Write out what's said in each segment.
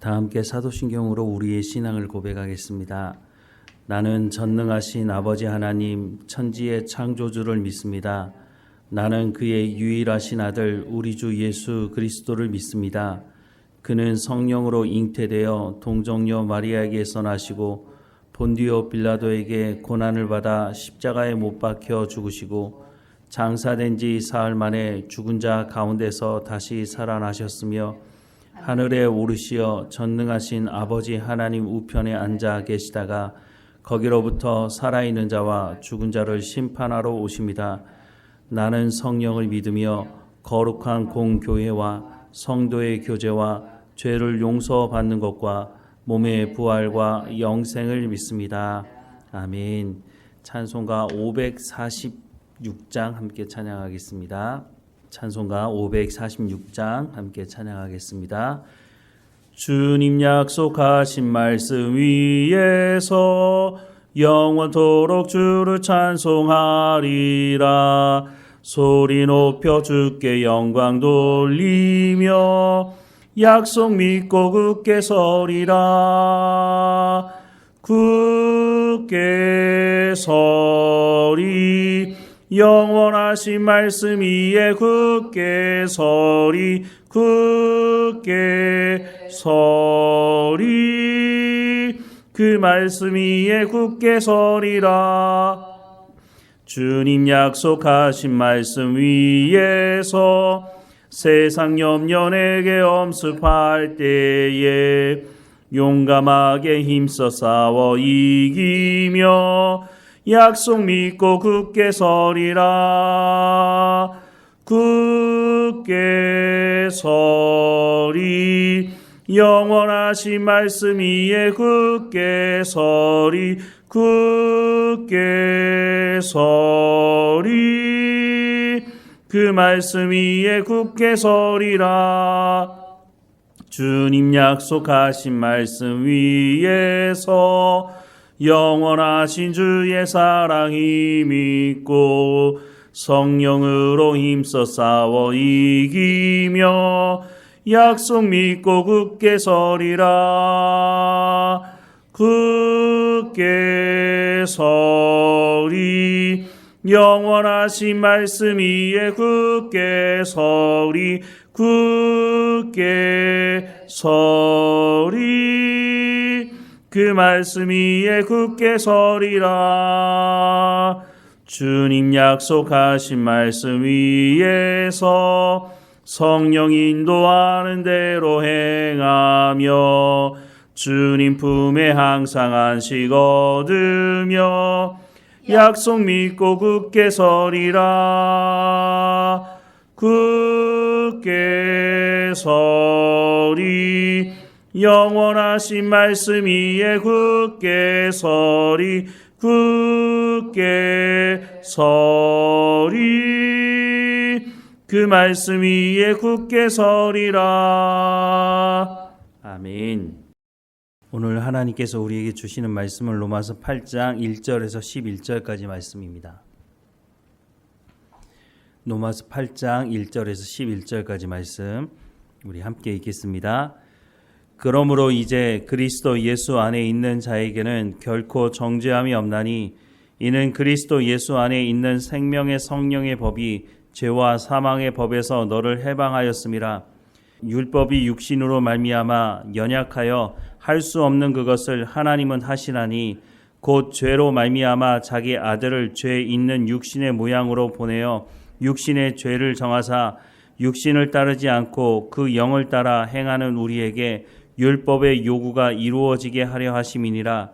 다 함께 사도신경으로 우리의 신앙을 고백하겠습니다. 나는 전능하신 아버지 하나님 천지의 창조주를 믿습니다. 나는 그의 유일하신 아들 우리 주 예수 그리스도를 믿습니다. 그는 성령으로 잉태되어 동정녀 마리아에게서 나시고 본디오 빌라도에게 고난을 받아 십자가에 못 박혀 죽으시고 장사된 지 사흘 만에 죽은 자 가운데서 다시 살아나셨으며 하늘에 오르시어 전능하신 아버지 하나님 우편에 앉아 계시다가 거기로부터 살아있는 자와 죽은 자를 심판하러 오십니다. 나는 성령을 믿으며 거룩한 공교회와 성도의 교제와 죄를 용서받는 것과 몸의 부활과 영생을 믿습니다. 아멘. 찬송가 546장 함께 찬양하겠습니다. 찬송가 546장 함께 찬양하겠습니다. 주님 약속하신 말씀 위에서 영원토록 주를 찬송하리라. 소리 높여 주께 영광 돌리며 약속 믿고 굳게 서리라. 굳게 서리 영원하신 말씀 위에 굳게 서리. 굳게 서리 그 말씀 위에 굳게 서리라. 주님 약속하신 말씀 위에서 세상 염려 내게 엄습할 때에 용감하게 힘써 싸워 이기며 약속 믿고 굳게 서리라. 굳게 서리 영원하신 말씀 위에 굳게 서리. 굳게 서리 그 말씀 위에 굳게 서리라. 주님 약속하신 말씀 위에서 영원하신 주의 사랑 힘있고 성령으로 힘써 싸워 이기며 약속 믿고 굳게 서리라. 굳게 서리 영원하신 말씀 위에 굳게 서리. 굳게 서리 그 말씀 위에 굳게 서리라. 주님 약속하신 말씀 위에서 성령 인도하는 대로 행하며 주님 품에 항상 안식 얻으며 약속 믿고 굳게 서리라. 굳게 서리 영원하신 말씀 위에 굳게 서리. 굳게 서리 그 말씀 위에 굳게 서리라. 아멘. 오늘 하나님께서 우리에게 주시는 말씀은 로마서 8장 1절에서 11절까지 말씀입니다. 로마서 8장 1절에서 11절까지 말씀 우리 함께 읽겠습니다. 그러므로 이제 그리스도 예수 안에 있는 자에게는 결코 정죄함이 없나니 이는 그리스도 예수 안에 있는 생명의 성령의 법이 죄와 사망의 법에서 너를 해방하였음이라. 율법이 육신으로 말미암아 연약하여 할 수 없는 그것을 하나님은 하시나니 곧 죄로 말미암아 자기 아들을 죄 있는 육신의 모양으로 보내어 육신의 죄를 정하사 육신을 따르지 않고 그 영을 따라 행하는 우리에게 율법의 요구가 이루어지게 하려 하심이니라.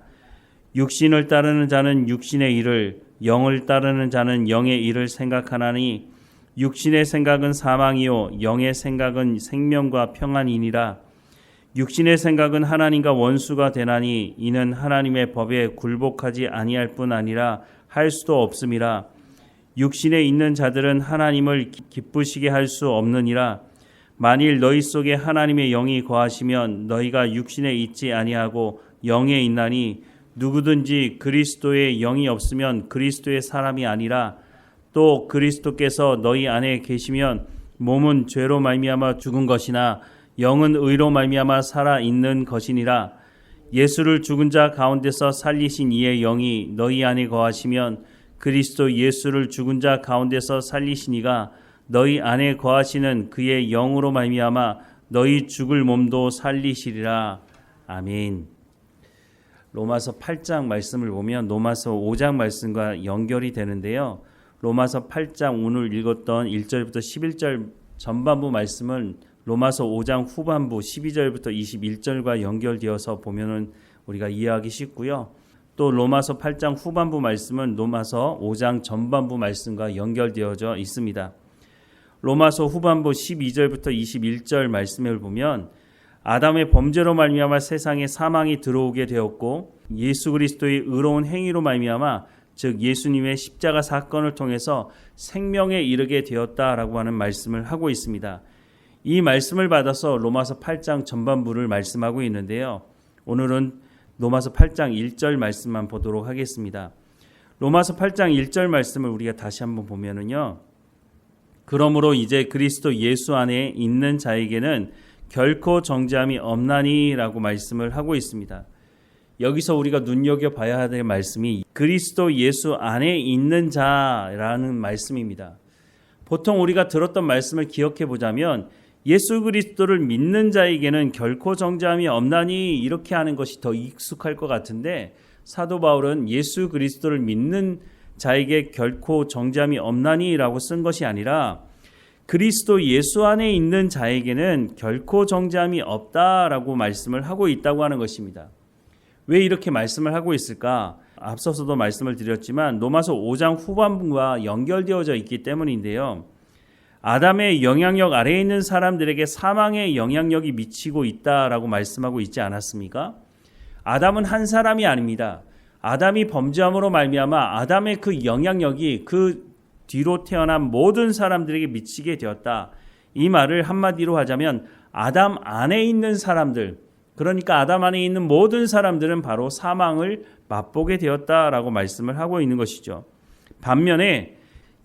육신을 따르는 자는 육신의 일을, 영을 따르는 자는 영의 일을 생각하나니 육신의 생각은 사망이요 영의 생각은 생명과 평안이니라. 육신의 생각은 하나님과 원수가 되나니 이는 하나님의 법에 굴복하지 아니할 뿐 아니라 할 수도 없음이라. 육신에 있는 자들은 하나님을 기쁘시게 할 수 없느니라. 만일 너희 속에 하나님의 영이 거하시면 너희가 육신에 있지 아니하고 영에 있나니 누구든지 그리스도의 영이 없으면 그리스도의 사람이 아니라. 또 그리스도께서 너희 안에 계시면 몸은 죄로 말미암아 죽은 것이나 영은 의로 말미암아 살아 있는 것이니라. 예수를 죽은 자 가운데서 살리신 이의 영이 너희 안에 거하시면 그리스도 예수를 죽은 자 가운데서 살리신 이가 너희 안에 거하시는 그의 영으로 말미암아 너희 죽을 몸도 살리시리라. 아멘. 로마서 8장 말씀을 보면 로마서 5장 말씀과 연결이 되는데요. 로마서 8장 오늘 읽었던 1절부터 11절 전반부 말씀은 로마서 5장 후반부 12절부터 21절과 연결되어서 보면은 우리가 이해하기 쉽고요. 또 로마서 8장 후반부 말씀은 로마서 5장 전반부 말씀과 연결되어져 있습니다. 로마서 후반부 12절부터 21절 말씀을 보면 아담의 범죄로 말미암아 세상에 사망이 들어오게 되었고 예수 그리스도의 의로운 행위로 말미암아 즉 예수님의 십자가 사건을 통해서 생명에 이르게 되었다라고 하는 말씀을 하고 있습니다. 이 말씀을 받아서 로마서 8장 전반부를 말씀하고 있는데요. 오늘은 로마서 8장 1절 말씀만 보도록 하겠습니다. 로마서 8장 1절 말씀을 우리가 다시 한번 보면은요. 그러므로 이제 그리스도 예수 안에 있는 자에게는 결코 정죄함이 없나니라고 말씀을 하고 있습니다. 여기서 우리가 눈여겨봐야 될 말씀이 그리스도 예수 안에 있는 자라는 말씀입니다. 보통 우리가 들었던 말씀을 기억해 보자면 예수 그리스도를 믿는 자에게는 결코 정죄함이 없나니 이렇게 하는 것이 더 익숙할 것 같은데 사도 바울은 예수 그리스도를 믿는 자에게 결코 정죄함이 없나니라고 쓴 것이 아니라 그리스도 예수 안에 있는 자에게는 결코 정죄함이 없다라고 말씀을 하고 있다고 하는 것입니다. 왜 이렇게 말씀을 하고 있을까? 앞서서도 말씀을 드렸지만 로마서 5장 후반부와 연결되어져 있기 때문인데요. 아담의 영향력 아래에 있는 사람들에게 사망의 영향력이 미치고 있다라고 말씀하고 있지 않았습니까? 아담은 한 사람이 아닙니다. 아담이 범죄함으로 말미암아 아담의 그 영향력이 그 뒤로 태어난 모든 사람들에게 미치게 되었다. 이 말을 한마디로 하자면 아담 안에 있는 사람들, 그러니까 아담 안에 있는 모든 사람들은 바로 사망을 맛보게 되었다라고 말씀을 하고 있는 것이죠. 반면에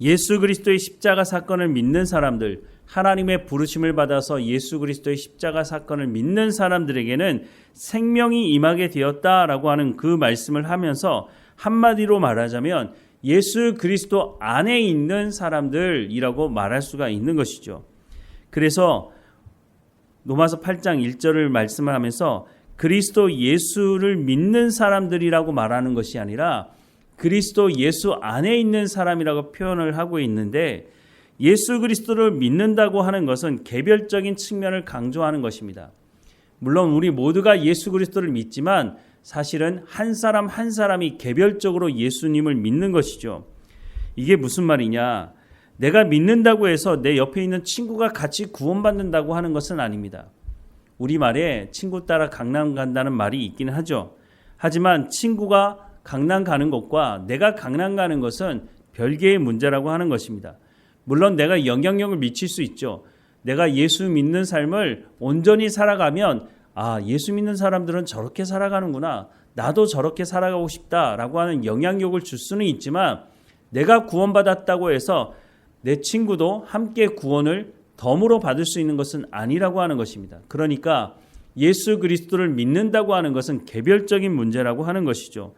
예수 그리스도의 십자가 사건을 믿는 사람들, 하나님의 부르심을 받아서 예수 그리스도의 십자가 사건을 믿는 사람들에게는 생명이 임하게 되었다라고 하는 그 말씀을 하면서 한마디로 말하자면 예수 그리스도 안에 있는 사람들이라고 말할 수가 있는 것이죠. 그래서 로마서 8장 1절을 말씀을 하면서 그리스도 예수를 믿는 사람들이라고 말하는 것이 아니라 그리스도 예수 안에 있는 사람이라고 표현을 하고 있는데 예수 그리스도를 믿는다고 하는 것은 개별적인 측면을 강조하는 것입니다. 물론 우리 모두가 예수 그리스도를 믿지만 사실은 한 사람 한 사람이 개별적으로 예수님을 믿는 것이죠. 이게 무슨 말이냐? 내가 믿는다고 해서 내 옆에 있는 친구가 같이 구원받는다고 하는 것은 아닙니다. 우리말에 친구 따라 강남 간다는 말이 있기는 하죠. 하지만 친구가 강남 가는 것과 내가 강남 가는 것은 별개의 문제라고 하는 것입니다. 물론 내가 영향력을 미칠 수 있죠. 내가 예수 믿는 삶을 온전히 살아가면 예수 믿는 사람들은 저렇게 살아가는구나. 나도 저렇게 살아가고 싶다라고 하는 영향력을 줄 수는 있지만 내가 구원받았다고 해서 내 친구도 함께 구원을 덤으로 받을 수 있는 것은 아니라고 하는 것입니다. 그러니까 예수 그리스도를 믿는다고 하는 것은 개별적인 문제라고 하는 것이죠.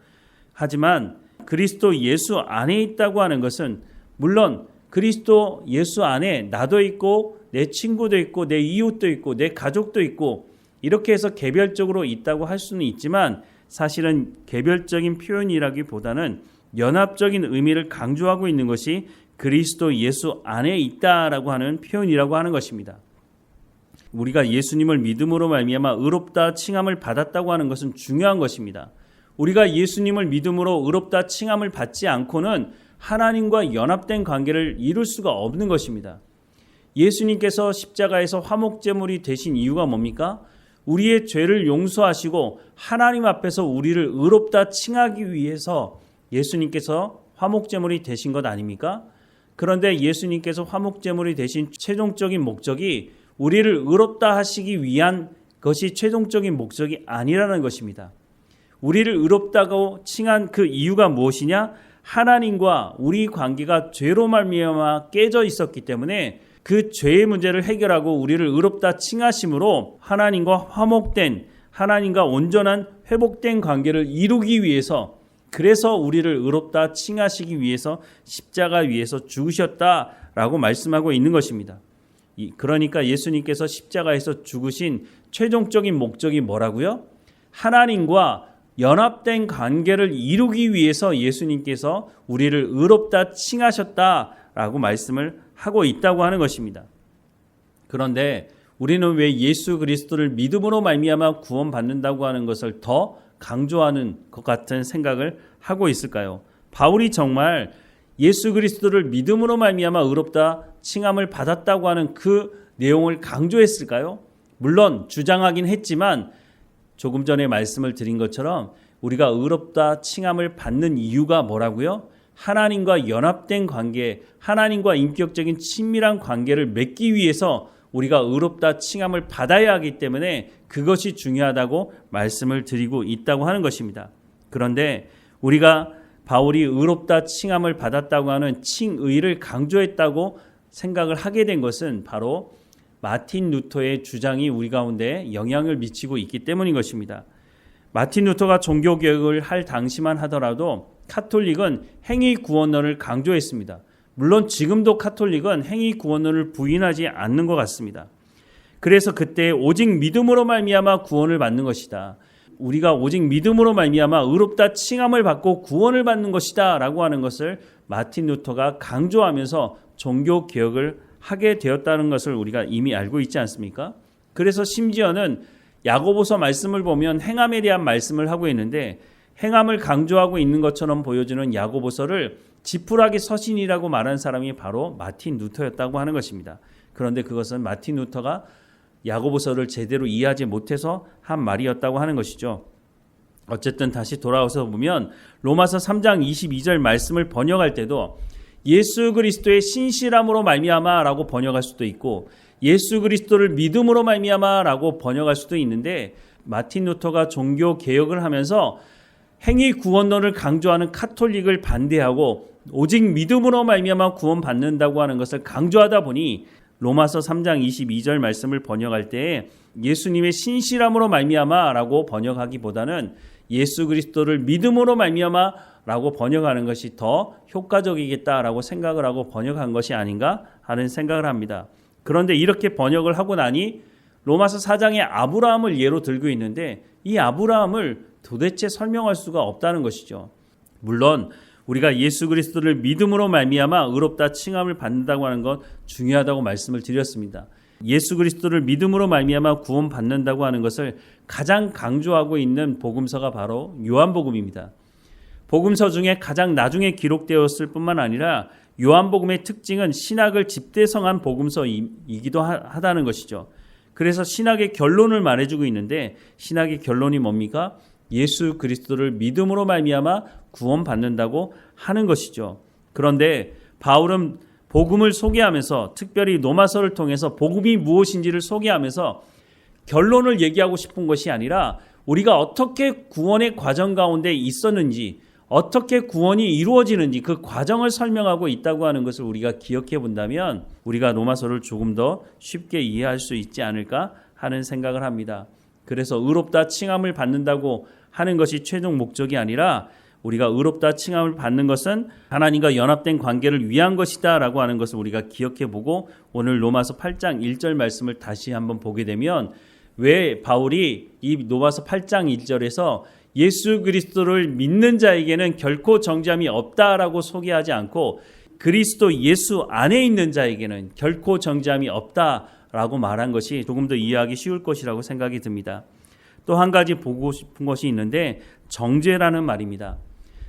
하지만 그리스도 예수 안에 있다고 하는 것은 물론 그리스도 예수 안에 나도 있고 내 친구도 있고 내 이웃도 있고 내 가족도 있고 이렇게 해서 개별적으로 있다고 할 수는 있지만 사실은 개별적인 표현이라기보다는 연합적인 의미를 강조하고 있는 것이 그리스도 예수 안에 있다라고 하는 표현이라고 하는 것입니다. 우리가 예수님을 믿음으로 말미암아 의롭다 칭함을 받았다고 하는 것은 중요한 것입니다. 우리가 예수님을 믿음으로 의롭다 칭함을 받지 않고는 하나님과 연합된 관계를 이룰 수가 없는 것입니다. 예수님께서 십자가에서 화목제물이 되신 이유가 뭡니까? 우리의 죄를 용서하시고 하나님 앞에서 우리를 의롭다 칭하기 위해서 예수님께서 화목제물이 되신 것 아닙니까? 그런데 예수님께서 화목제물이 되신 최종적인 목적이 우리를 의롭다 하시기 위한 것이 최종적인 목적이 아니라는 것입니다. 우리를 의롭다고 칭한 그 이유가 무엇이냐? 하나님과 우리 관계가 죄로 말미암아 깨져 있었기 때문에 그 죄의 문제를 해결하고 우리를 의롭다 칭하심으로 하나님과 화목된, 하나님과 온전한 회복된 관계를 이루기 위해서, 그래서 우리를 의롭다 칭하시기 위해서 십자가 위에서 죽으셨다라고 말씀하고 있는 것입니다. 그러니까 예수님께서 십자가에서 죽으신 최종적인 목적이 뭐라고요? 하나님과 연합된 관계를 이루기 위해서 예수님께서 우리를 의롭다 칭하셨다라고 말씀을 하고 있다고 하는 것입니다. 그런데 우리는 왜 예수 그리스도를 믿음으로 말미암아 구원받는다고 하는 것을 더 강조하는 것 같은 생각을 하고 있을까요? 바울이 정말 예수 그리스도를 믿음으로 말미암아 의롭다 칭함을 받았다고 하는 그 내용을 강조했을까요? 물론 주장하긴 했지만 조금 전에 말씀을 드린 것처럼 우리가 의롭다 칭함을 받는 이유가 뭐라고요? 하나님과 연합된 관계, 하나님과 인격적인 친밀한 관계를 맺기 위해서 우리가 의롭다 칭함을 받아야 하기 때문에 그것이 중요하다고 말씀을 드리고 있다고 하는 것입니다. 그런데 우리가 바울이 의롭다 칭함을 받았다고 하는 칭의를 강조했다고 생각을 하게 된 것은 바로 마틴 루터의 주장이 우리 가운데 영향을 미치고 있기 때문인 것입니다. 마틴 루터가 종교개혁을 할 당시만 하더라도 카톨릭은 행위구원론을 강조했습니다. 물론 지금도 카톨릭은 행위구원론을 부인하지 않는 것 같습니다. 그래서 그때 오직 믿음으로 말미암아 구원을 받는 것이다. 우리가 오직 믿음으로 말미암아 의롭다 칭함을 받고 구원을 받는 것이다 라고 하는 것을 마틴 루터가 강조하면서 종교개혁을 하게 되었다는 것을 우리가 이미 알고 있지 않습니까? 그래서 심지어는 야고보서 말씀을 보면 행함에 대한 말씀을 하고 있는데 행함을 강조하고 있는 것처럼 보여주는 야고보서를 지푸라기 서신이라고 말한 사람이 바로 마틴 루터였다고 하는 것입니다. 그런데 그것은 마틴 루터가 야고보서를 제대로 이해하지 못해서 한 말이었다고 하는 것이죠. 어쨌든 다시 돌아와서 보면 로마서 3장 22절 말씀을 번역할 때도 예수 그리스도의 신실함으로 말미암아라고 번역할 수도 있고 예수 그리스도를 믿음으로 말미암아라고 번역할 수도 있는데 마틴 루터가 종교 개혁을 하면서 행위 구원론을 강조하는 카톨릭을 반대하고 오직 믿음으로 말미암아 구원받는다고 하는 것을 강조하다 보니 로마서 3장 22절 말씀을 번역할 때 예수님의 신실함으로 말미암아라고 번역하기보다는 예수 그리스도를 믿음으로 말미암아라고 번역하는 것이 더 효과적이겠다라고 생각을 하고 번역한 것이 아닌가 하는 생각을 합니다. 그런데 이렇게 번역을 하고 나니 로마서 4장에 아브라함을 예로 들고 있는데 이 아브라함을 도대체 설명할 수가 없다는 것이죠. 물론 우리가 예수 그리스도를 믿음으로 말미암아 의롭다 칭함을 받는다고 하는 건 중요하다고 말씀을 드렸습니다. 예수 그리스도를 믿음으로 말미암아 구원받는다고 하는 것을 가장 강조하고 있는 복음서가 바로 요한복음입니다. 복음서 중에 가장 나중에 기록되었을 뿐만 아니라 요한복음의 특징은 신학을 집대성한 복음서이기도 하다는 것이죠. 그래서 신학의 결론을 말해주고 있는데 신학의 결론이 뭡니까? 예수 그리스도를 믿음으로 말미암아 구원받는다고 하는 것이죠. 그런데 바울은 복음을 소개하면서 특별히 로마서를 통해서 복음이 무엇인지를 소개하면서 결론을 얘기하고 싶은 것이 아니라 우리가 어떻게 구원의 과정 가운데 있었는지 어떻게 구원이 이루어지는지 그 과정을 설명하고 있다고 하는 것을 우리가 기억해 본다면 우리가 로마서를 조금 더 쉽게 이해할 수 있지 않을까 하는 생각을 합니다. 그래서 의롭다 칭함을 받는다고 하는 것이 최종 목적이 아니라 우리가 의롭다 칭함을 받는 것은 하나님과 연합된 관계를 위한 것이다 라고 하는 것을 우리가 기억해 보고 오늘 로마서 8장 1절 말씀을 다시 한번 보게 되면 왜 바울이 이 로마서 8장 1절에서 예수 그리스도를 믿는 자에게는 결코 정죄함이 없다라고 소개하지 않고 그리스도 예수 안에 있는 자에게는 결코 정죄함이 없다라고 말한 것이 조금 더 이해하기 쉬울 것이라고 생각이 듭니다. 또 한 가지 보고 싶은 것이 있는데 정죄라는 말입니다.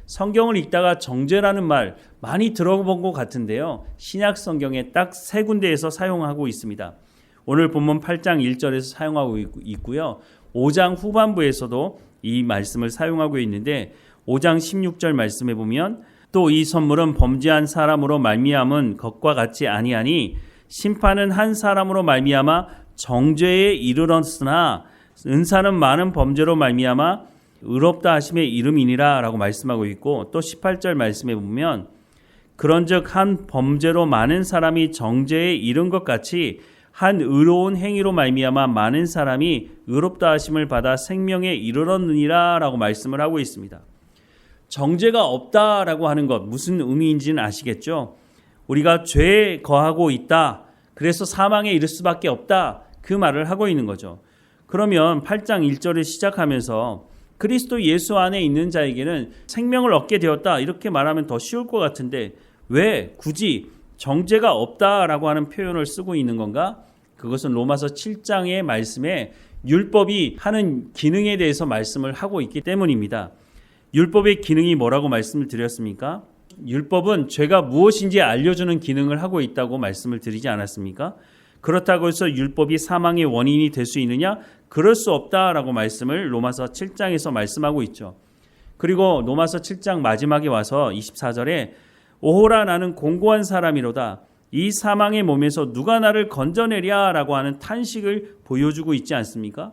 성경을 읽다가 정죄라는 말 많이 들어본 것 같은데요. 신약 성경에 딱 3군데에서 사용하고 있습니다. 오늘 본문 8장 1절에서 사용하고 있고요. 5장 후반부에서도 이 말씀을 사용하고 있는데 5장 16절 말씀에 보면 또 이 선물은 범죄한 사람으로 말미암은 것과 같지 아니하니 심판은 한 사람으로 말미암아 정죄에 이르렀으나 은사는 많은 범죄로 말미암아 의롭다 하심의 이름이니라 라고 말씀하고 있고 또 18절 말씀에 보면 그런즉 한 범죄로 많은 사람이 정죄에 이른 것 같이 한 의로운 행위로 말미암아 많은 사람이 의롭다 하심을 받아 생명에 이르렀느니라 라고 말씀을 하고 있습니다. 정죄가 없다라고 하는 것 무슨 의미인지는 아시겠죠? 우리가 죄에 거하고 있다. 그래서 사망에 이를 수밖에 없다. 그 말을 하고 있는 거죠. 그러면 8장 1절을 시작하면서 그리스도 예수 안에 있는 자에게는 생명을 얻게 되었다. 이렇게 말하면 더 쉬울 것 같은데 왜 굳이 정죄가 없다라고 하는 표현을 쓰고 있는 건가? 그것은 로마서 7장의 말씀에 율법이 하는 기능에 대해서 말씀을 하고 있기 때문입니다. 율법의 기능이 뭐라고 말씀을 드렸습니까? 율법은 죄가 무엇인지 알려주는 기능을 하고 있다고 말씀을 드리지 않았습니까? 그렇다고 해서 율법이 사망의 원인이 될 수 있느냐? 그럴 수 없다라고 말씀을 로마서 7장에서 말씀하고 있죠. 그리고 로마서 7장 마지막에 와서 24절에 오호라 나는 공고한 사람이로다. 이 사망의 몸에서 누가 나를 건져내랴 라고 하는 탄식을 보여주고 있지 않습니까?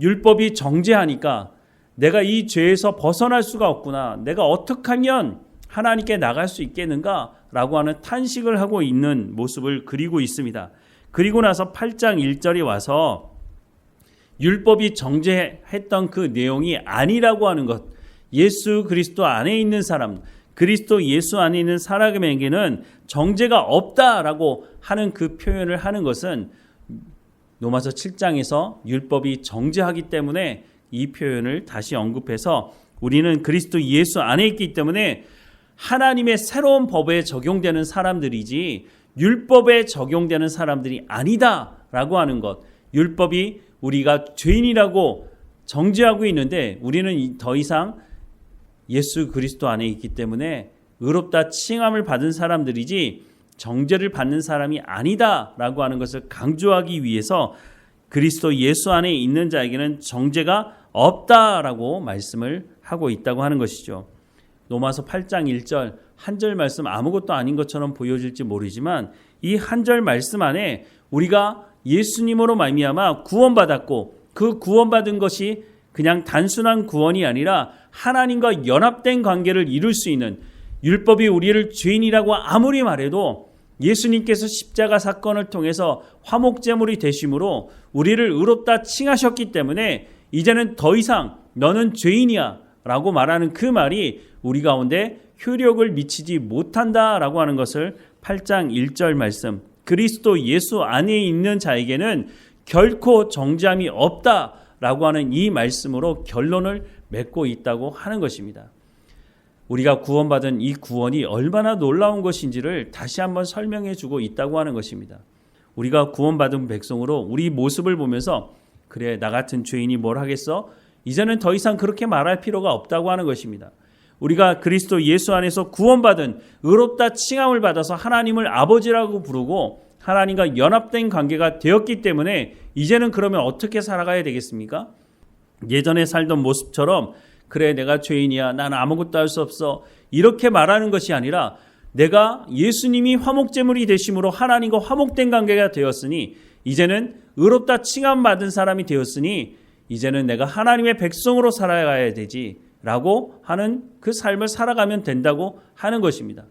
율법이 정죄하니까 내가 이 죄에서 벗어날 수가 없구나. 내가 어떻게 하면 하나님께 나갈 수 있겠는가? 라고 하는 탄식을 하고 있는 모습을 그리고 있습니다. 그리고 나서 8장 1절에 와서 율법이 정죄했던 그 내용이 아니라고 하는 것, 예수 그리스도 안에 있는 사람, 그리스도 예수 안에 있는 사람에게는 정죄가 없다라고 하는 그 표현을 하는 것은 로마서 7장에서 율법이 정죄하기 때문에 이 표현을 다시 언급해서 우리는 그리스도 예수 안에 있기 때문에 하나님의 새로운 법에 적용되는 사람들이지 율법에 적용되는 사람들이 아니다라고 하는 것. 율법이 우리가 죄인이라고 정죄하고 있는데 우리는 더 이상 예수 그리스도 안에 있기 때문에 의롭다 칭함을 받은 사람들이지 정죄를 받는 사람이 아니다라고 하는 것을 강조하기 위해서 그리스도 예수 안에 있는 자에게는 정죄가 없다라고 말씀을 하고 있다고 하는 것이죠. 로마서 8장 1절 한 절 말씀 아무것도 아닌 것처럼 보여질지 모르지만 이 한 절 말씀 안에 우리가 예수님으로 말미암아 구원받았고 그 구원받은 것이 그냥 단순한 구원이 아니라 하나님과 연합된 관계를 이룰 수 있는, 율법이 우리를 죄인이라고 아무리 말해도 예수님께서 십자가 사건을 통해서 화목제물이 되심으로 우리를 의롭다 칭하셨기 때문에 이제는 더 이상 너는 죄인이야 라고 말하는 그 말이 우리 가운데 효력을 미치지 못한다라고 하는 것을 8장 1절 말씀, 그리스도 예수 안에 있는 자에게는 결코 정죄함이 없다라고 하는 이 말씀으로 결론을 맺고 있다고 하는 것입니다. 우리가 구원받은 이 구원이 얼마나 놀라운 것인지를 다시 한번 설명해 주고 있다고 하는 것입니다. 우리가 구원받은 백성으로 우리 모습을 보면서 그래 나 같은 죄인이 뭘 하겠어? 이제는 더 이상 그렇게 말할 필요가 없다고 하는 것입니다. 우리가 그리스도 예수 안에서 구원받은 의롭다 칭함을 받아서 하나님을 아버지라고 부르고 하나님과 연합된 관계가 되었기 때문에 이제는 그러면 어떻게 살아가야 되겠습니까? 예전에 살던 모습처럼 그래 내가 죄인이야 나는 아무것도 할 수 없어 이렇게 말하는 것이 아니라 내가 예수님이 화목제물이 되심으로 하나님과 화목된 관계가 되었으니 이제는 의롭다 칭함 받은 사람이 되었으니 이제는 내가 하나님의 백성으로 살아가야 되지 라고 하는 그 삶을 살아가면 된다고 하는 것입니다.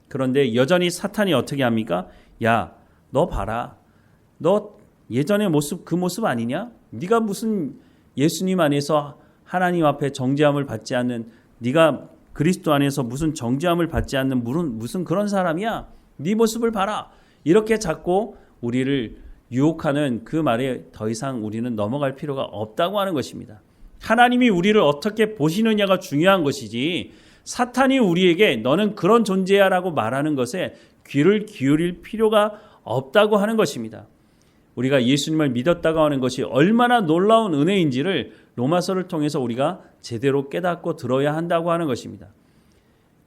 그런데 여전히 사탄이 어떻게 합니까? 야, 너 봐라. 너 예전의 모습 그 모습 아니냐? 네가 무슨 예수님 안에서 하나님 앞에 정죄함을 받지 않는, 네가 그리스도 안에서 무슨 정죄함을 받지 않는 무슨 그런 사람이야? 네 모습을 봐라. 이렇게 자꾸 우리를 유혹하는 그 말에 더 이상 우리는 넘어갈 필요가 없다고 하는 것입니다. 하나님이 우리를 어떻게 보시느냐가 중요한 것이지 사탄이 우리에게 너는 그런 존재야 라고 말하는 것에 귀를 기울일 필요가 없다고 하는 것입니다. 우리가 예수님을 믿었다고 하는 것이 얼마나 놀라운 은혜인지를 로마서를 통해서 우리가 제대로 깨닫고 들어야 한다고 하는 것입니다.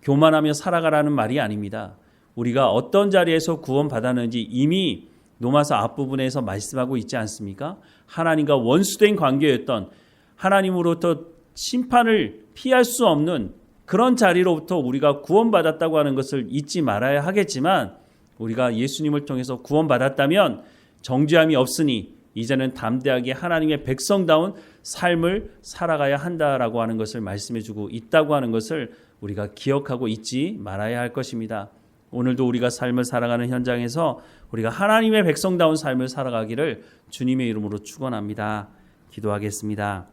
교만하며 살아가라는 말이 아닙니다. 우리가 어떤 자리에서 구원받았는지 이미 로마서 앞부분에서 말씀하고 있지 않습니까? 하나님과 원수된 관계였던, 하나님으로부터 심판을 피할 수 없는 그런 자리로부터 우리가 구원받았다고 하는 것을 잊지 말아야 하겠지만 우리가 예수님을 통해서 구원받았다면 정죄함이 없으니 이제는 담대하게 하나님의 백성다운 삶을 살아가야 한다라고 하는 것을 말씀해주고 있다고 하는 것을 우리가 기억하고 잊지 말아야 할 것입니다. 오늘도 우리가 삶을 살아가는 현장에서 우리가 하나님의 백성다운 삶을 살아가기를 주님의 이름으로 축원합니다. 기도하겠습니다.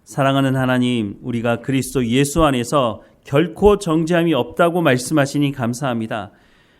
사랑하는 하나님, 우리가 그리스도 예수 안에서 결코 정죄함이 없다고 말씀하시니 감사합니다.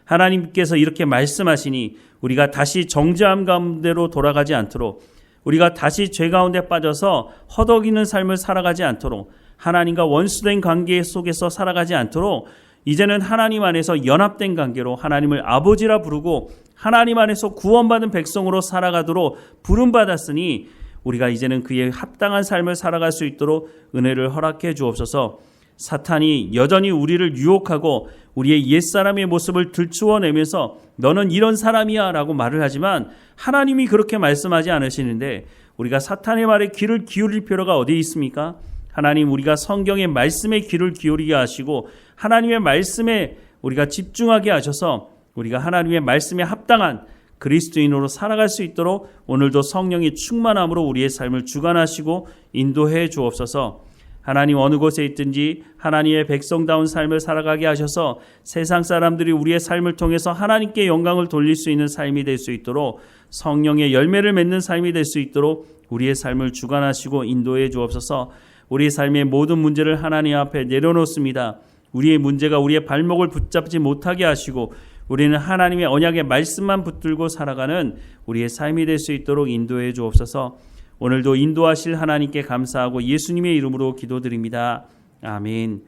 하나님께서 이렇게 말씀하시니 우리가 다시 정죄함 가운데로 돌아가지 않도록, 우리가 다시 죄 가운데 빠져서 허덕이는 삶을 살아가지 않도록, 하나님과 원수된 관계 속에서 살아가지 않도록 이제는 하나님 안에서 연합된 관계로 하나님을 아버지라 부르고 하나님 안에서 구원받은 백성으로 살아가도록 부름받았으니 우리가 이제는 그에 합당한 삶을 살아갈 수 있도록 은혜를 허락해 주옵소서. 사탄이 여전히 우리를 유혹하고 우리의 옛사람의 모습을 들추어내면서 너는 이런 사람이야 라고 말을 하지만 하나님이 그렇게 말씀하지 않으시는데 우리가 사탄의 말에 귀를 기울일 필요가 어디 있습니까? 하나님, 우리가 성경의 말씀에 귀를 기울이게 하시고 하나님의 말씀에 우리가 집중하게 하셔서 우리가 하나님의 말씀에 합당한 그리스도인으로 살아갈 수 있도록 오늘도 성령의 충만함으로 우리의 삶을 주관하시고 인도해 주옵소서. 하나님, 어느 곳에 있든지 하나님의 백성다운 삶을 살아가게 하셔서 세상 사람들이 우리의 삶을 통해서 하나님께 영광을 돌릴 수 있는 삶이 될 수 있도록, 성령의 열매를 맺는 삶이 될 수 있도록 우리의 삶을 주관하시고 인도해 주옵소서. 우리의 삶의 모든 문제를 하나님 앞에 내려놓습니다. 우리의 문제가 우리의 발목을 붙잡지 못하게 하시고 우리는 하나님의 언약의 말씀만 붙들고 살아가는 우리의 삶이 될 수 있도록 인도해 주옵소서. 오늘도 인도하실 하나님께 감사하고 예수님의 이름으로 기도드립니다. 아멘.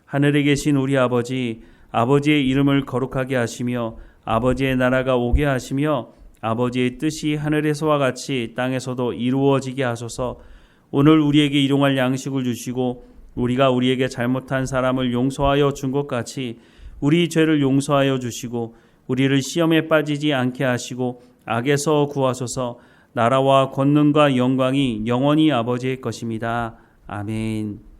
하늘에 계신 우리 아버지, 아버지의 이름을 거룩하게 하시며 아버지의 나라가 오게 하시며 아버지의 뜻이 하늘에서와 같이 땅에서도 이루어지게 하소서. 오늘 우리에게 일용할 양식을 주시고 우리가 우리에게 잘못한 사람을 용서하여 준 것 같이 우리 죄를 용서하여 주시고 우리를 시험에 빠지지 않게 하시고 악에서 구하소서. 나라와 권능과 영광이 영원히 아버지의 것입니다. 아멘.